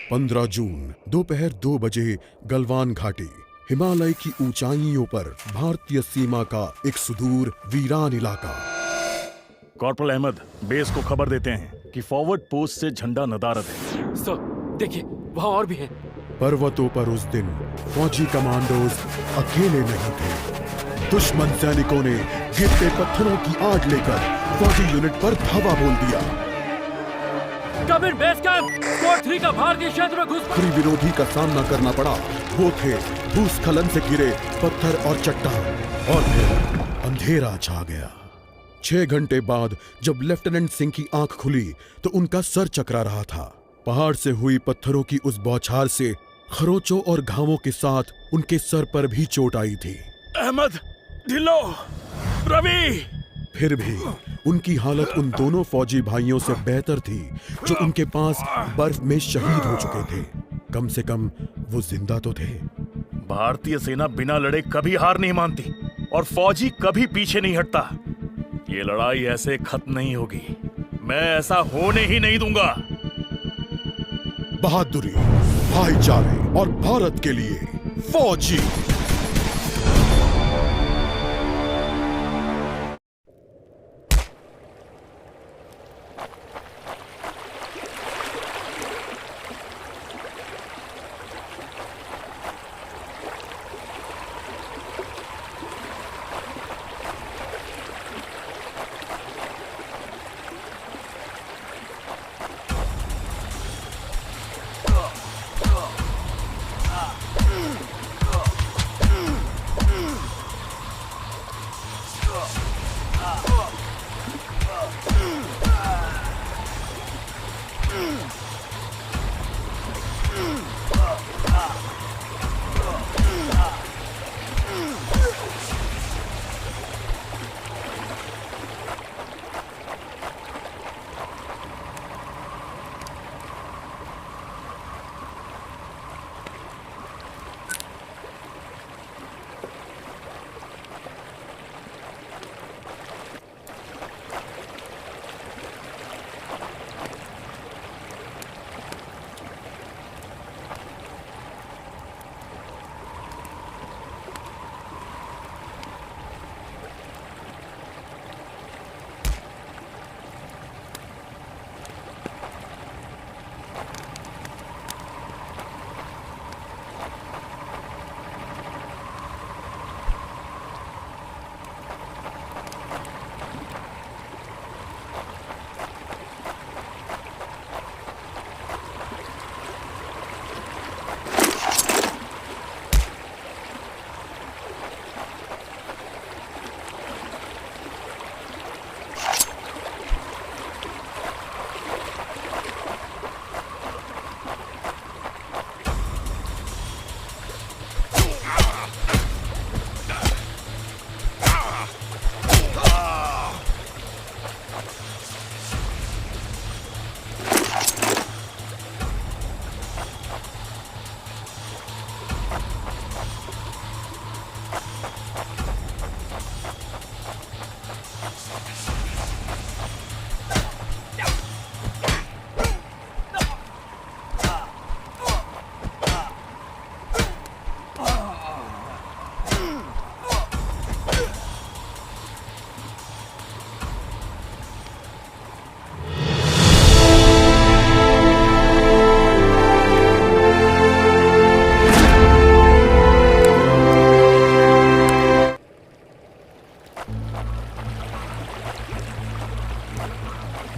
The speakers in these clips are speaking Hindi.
15 जून दोपहर 2 बजे गलवान घाटी, हिमालय की ऊंचाइयों पर भारतीय सीमा का एक सुदूर वीरान इलाका। कॉर्पोरल अहमद, बेस को खबर देते हैं कि फॉरवर्ड पोस्ट से झंडा नदारद है। सर देखिए, वहाँ और भी हैं। पर्वतों पर उस दिन फौजी कमांडोज अकेले नहीं थे। दुश्मन सैनिकों ने गिरते पत्थरों की आड़ लेकर फौजी यूनिट पर धावा बोल दिया। कमिंग बेस कैंप, स्क्वाड 3 का भारतीय क्षेत्र में घुसपैठ। विरोधी का सामना करना पड़ा। वो थे भूस्खलन से गिरे पत्थर और चट्टान, और फिर अंधेरा छा गया। 6 घंटे बाद जब लेफ्टिनेंट सिंह की आंख खुली तो उनका सर चकरा रहा था। पहाड़ से हुई पत्थरों की उस बौछार से खरोंचों और घावों के साथ उनके सर पर भी चोट आई थी। अहमद, ढिल्लो, रवि। फिर भी उनकी हालत उन दोनों फौजी भाइयों से बेहतर थी जो उनके पास बर्फ में शहीद हो चुके थे। कम से कम वो जिंदा तो थे। भारतीय सेना बिना लड़े कभी हार नहीं मानती और फौजी कभी पीछे नहीं हटता। ये लड़ाई ऐसे खत्म नहीं होगी। मैं ऐसा होने ही नहीं दूंगा। बहादुरी, भाईचारे और भारत के लिए फौजी।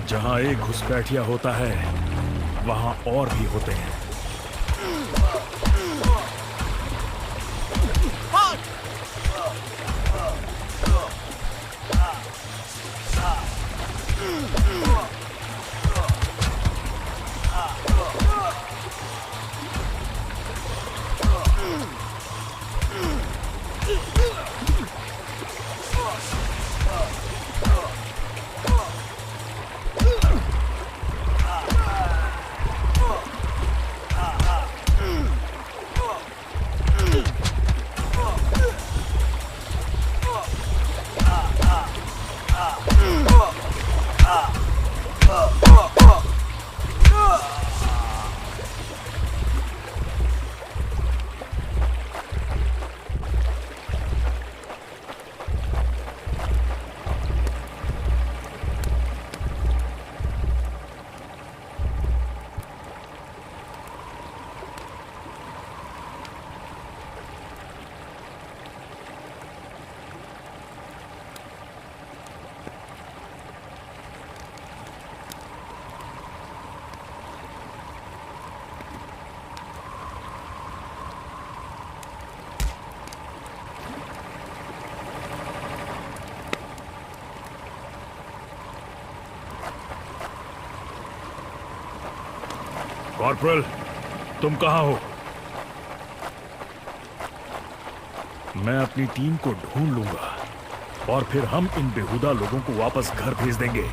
जहां एक घुसपैठिया होता है वहां और भी होते हैं। कॉर्पोरल, तुम कहाँ हो? मैं अपनी टीम को ढूंढ लूंगा और फिर हम इन बेहुदा लोगों को वापस घर भेज देंगे।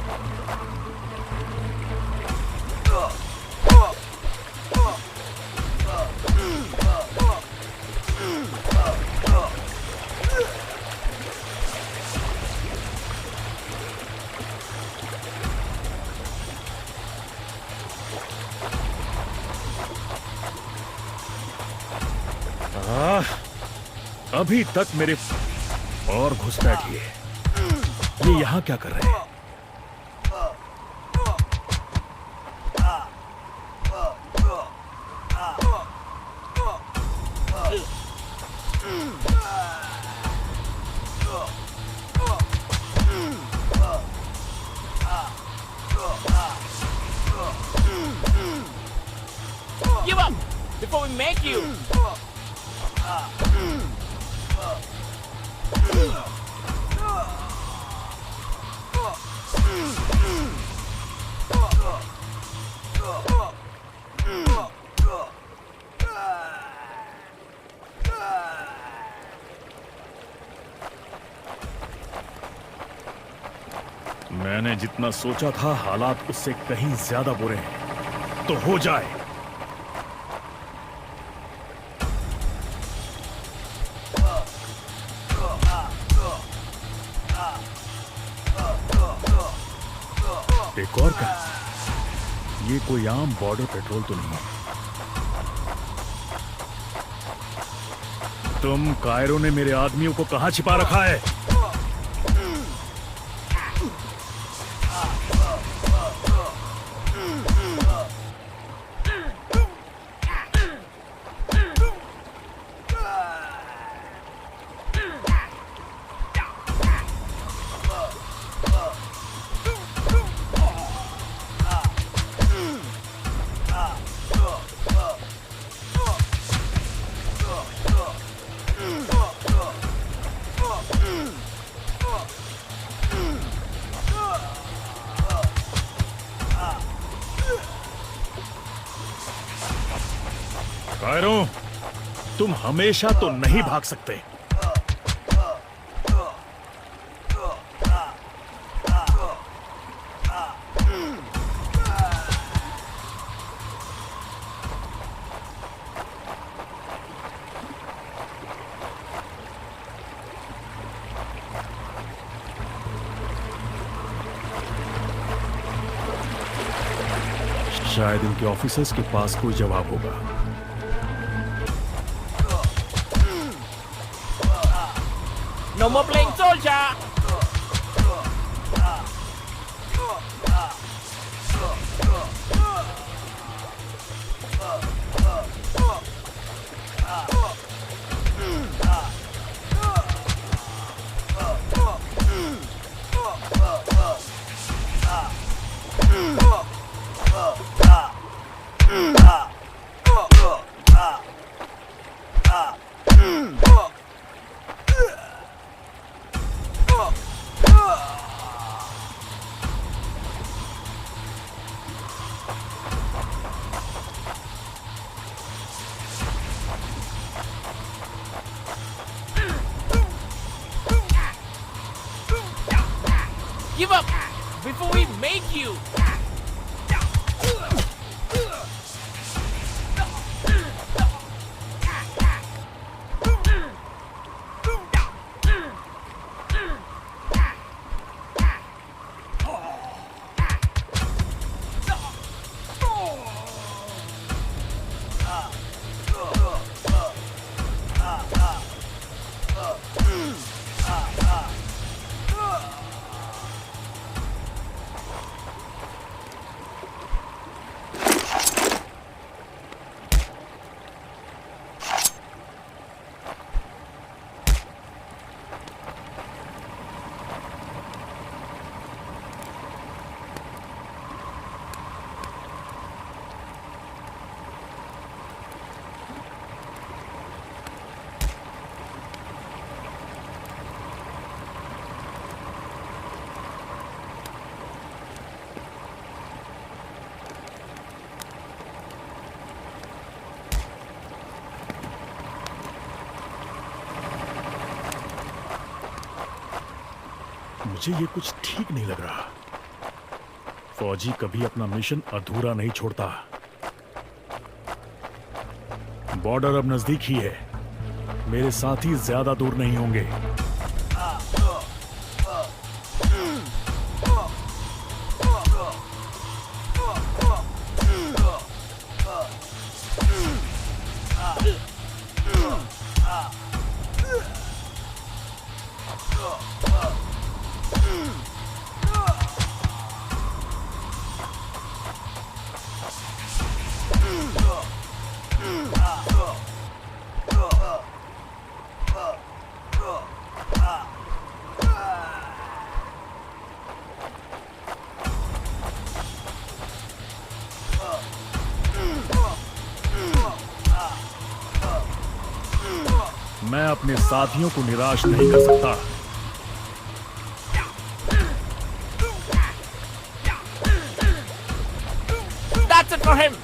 अभी तक मेरे और घुसपैठ ये यहां क्या कर रहे हैं? Give up before we make you. मैंने जितना सोचा था हालात उससे कहीं ज्यादा बुरे हैं। तो हो जाए। एक और का, ये कोई आम बॉर्डर पेट्रोल तो नहीं है। तुम कायरो ने मेरे आदमियों को कहां छिपा रखा है? कायरो, तुम हमेशा तो नहीं भाग सकते। शायद इनके ऑफिसर्स के पास कोई जवाब होगा। No more playing soldier. Give up before we make you. मुझे ये कुछ ठीक नहीं लग रहा। फौजी कभी अपना मिशन अधूरा नहीं छोड़ता। बॉर्डर अब नजदीक ही है। मेरे साथी ज्यादा दूर नहीं होंगे। मैं अपने साथियों को निराश नहीं कर सकता। That's it for him.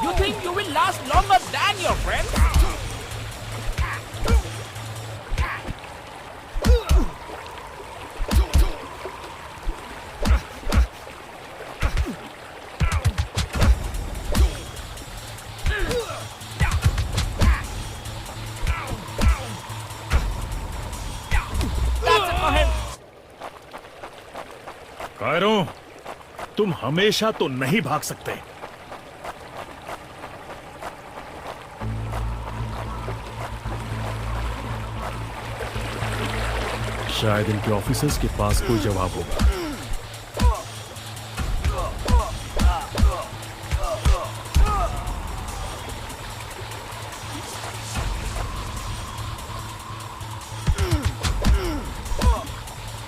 You think you will last longer than your friends? That's it for him. Cairo, तुम हमेशा तो नहीं भाग सकते। शायद इनके ऑफिसर्स के पास कोई जवाब होगा।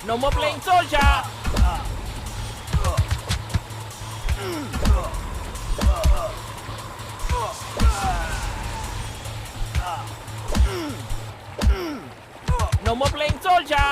No more playing soldier. No more playing soldier.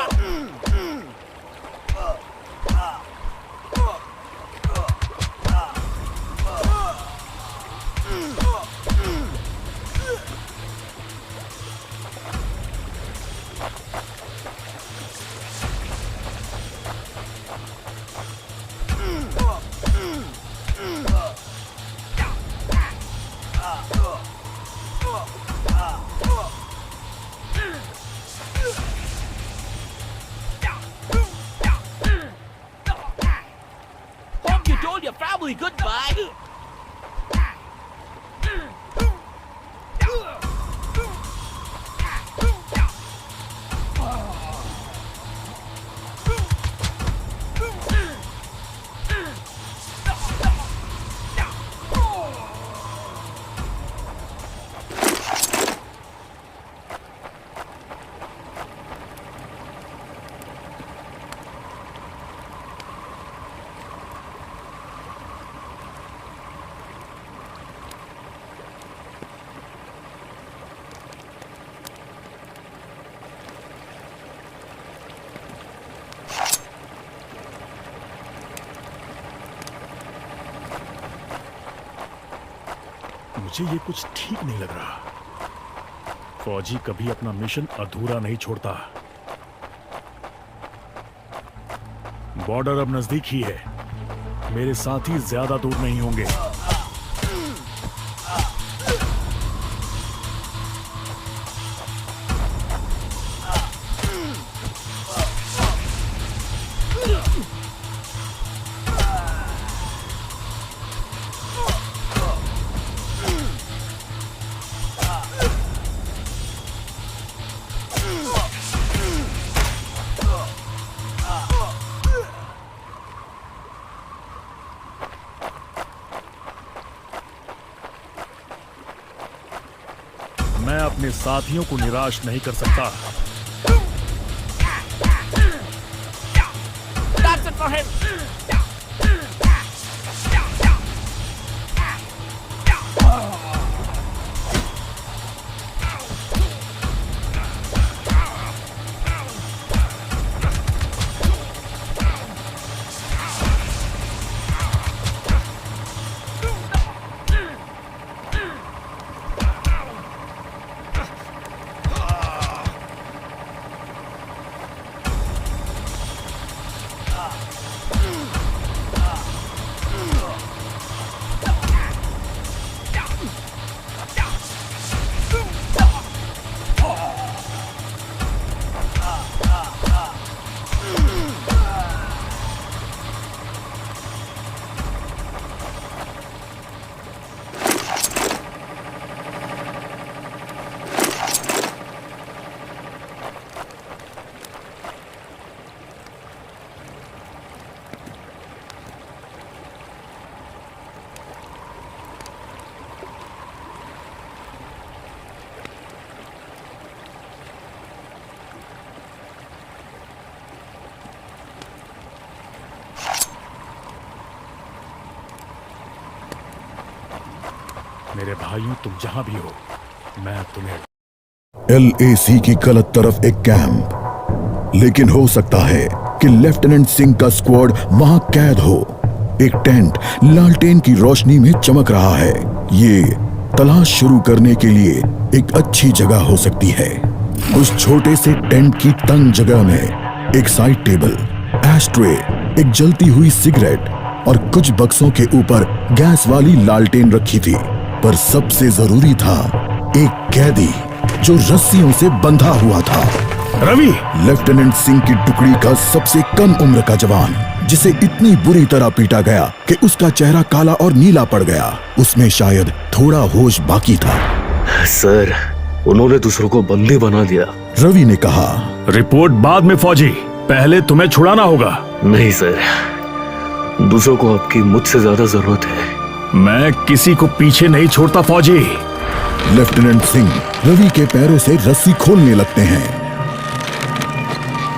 Hope you told your family goodbye. मुझे ये कुछ ठीक नहीं लग रहा। फौजी कभी अपना मिशन अधूरा नहीं छोड़ता। बॉर्डर अब नजदीक ही है। मेरे साथी ज्यादा दूर नहीं होंगे। मैं अपने साथियों को निराश नहीं कर सकता। That's it for him. मेरे भाइयों तुम जहां भी हो, मैं तुम्हें LAC की गलत तरफ एक कैंप, लेकिन हो सकता है कि लेफ्टिनेंट सिंह का स्क्वाड वहां कैद हो। एक टेंट लालटेन की रोशनी में चमक रहा है। ये तलाश शुरू करने के लिए एक अच्छी जगह हो सकती है। उस छोटे से टेंट की तंग जगह में एक साइड टेबल, एस्ट्रे, एक जलती हुई सिगरेट और कुछ बक्सों के ऊपर गैस वाली लालटेन रखी थी। पर सबसे जरूरी था एक कैदी जो रस्सियों से बंधा हुआ था। रवि! लेफ्टिनेंट सिंह की टुकड़ी का सबसे कम उम्र का जवान, जिसे इतनी बुरी तरह पीटा गया कि उसका चेहरा काला और नीला पड़ गया। उसमें शायद थोड़ा होश बाकी था। सर, उन्होंने दूसरों को बंदी बना दिया। रवि ने कहा। रिपोर्ट बाद में फौजी, पहले तुम्हें छुड़ाना होगा। नहीं सर, दूसरों को आपकी मुझसे ज्यादा जरूरत है। मैं किसी को पीछे नहीं छोड़ता फौजी। लेफ्टिनेंट सिंह रवि के पैरों से रस्सी खोलने लगते हैं।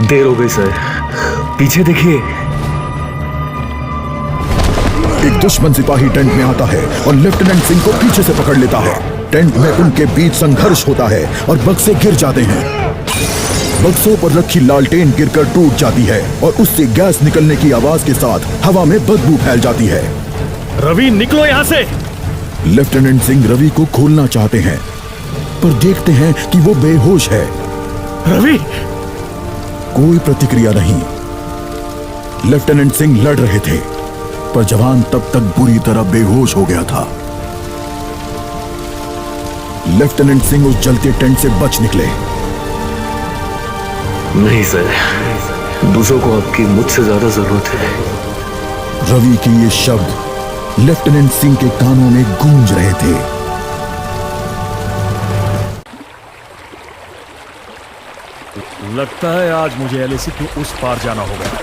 देर हो गई सर, पीछे देखिए। एक दुश्मन सिपाही टेंट में आता है और लेफ्टिनेंट सिंह को पीछे से पकड़ लेता है। टेंट में उनके बीच संघर्ष होता है और बक्से गिर जाते हैं। बक्सों पर रखी लालटेन गिरकर टूट जाती है और उससे गैस निकलने की आवाज के साथ हवा में बदबू फैल जाती है। रवि निकलो यहाँ से! लेफ्टिनेंट सिंह रवि को खोलना चाहते हैं, पर देखते हैं कि वो बेहोश है। रवि! कोई प्रतिक्रिया नहीं। लेफ्टिनेंट सिंह लड़ रहे थे, पर जवान तब तक बुरी तरह बेहोश हो गया था। लेफ्टिनेंट सिंह उस जलते टेंट से बच निकले। नहीं सर, दूसरों को आपकी मुझसे ज्यादा जरूरत है। रवि के ये शब्द लेफ्टिनेंट सिंह के कानों में गूंज रहे थे। लगता है आज मुझे LAC के उस पार जाना होगा।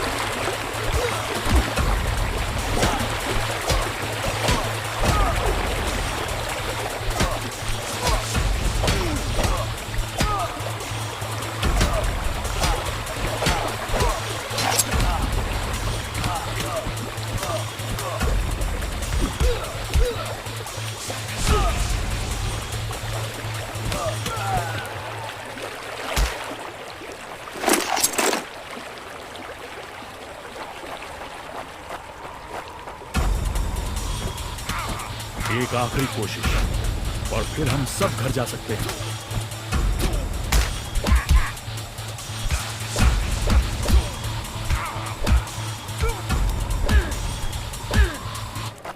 एक आखिरी कोशिश और फिर हम सब घर जा सकते हैं।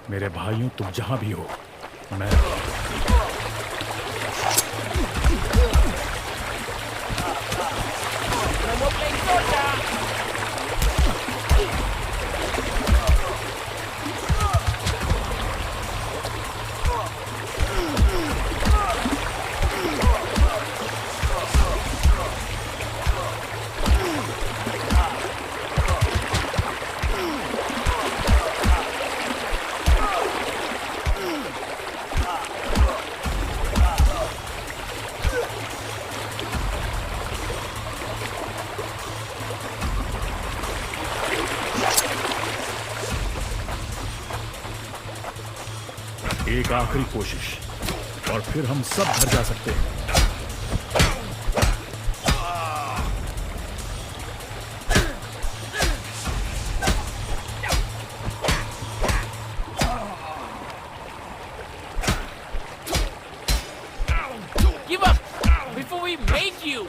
मेरे भाइयों तुम जहां भी हो, मैं एक आखिरी कोशिश और फिर हम सब घर जा सकते हैं। Give up before we make you.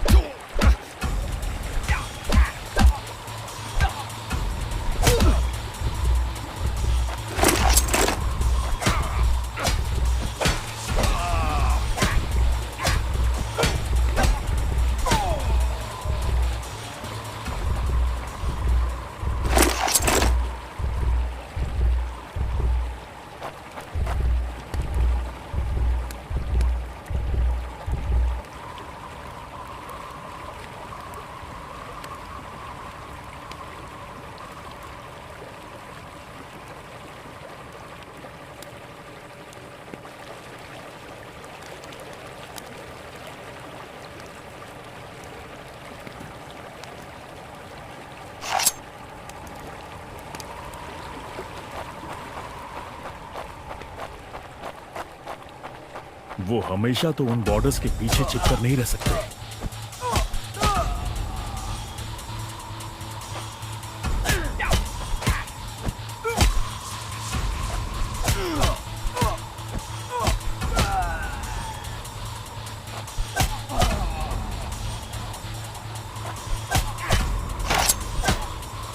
वो हमेशा तो उन बॉर्डर्स के पीछे छिपकर नहीं रह सकते।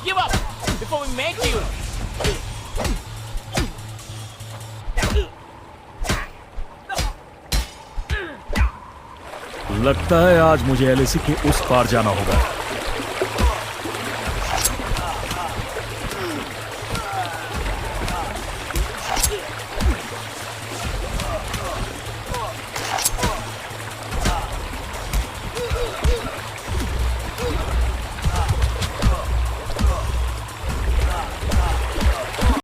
Give up before we make you. लगता है आज मुझे एलएसी के उस पार जाना होगा।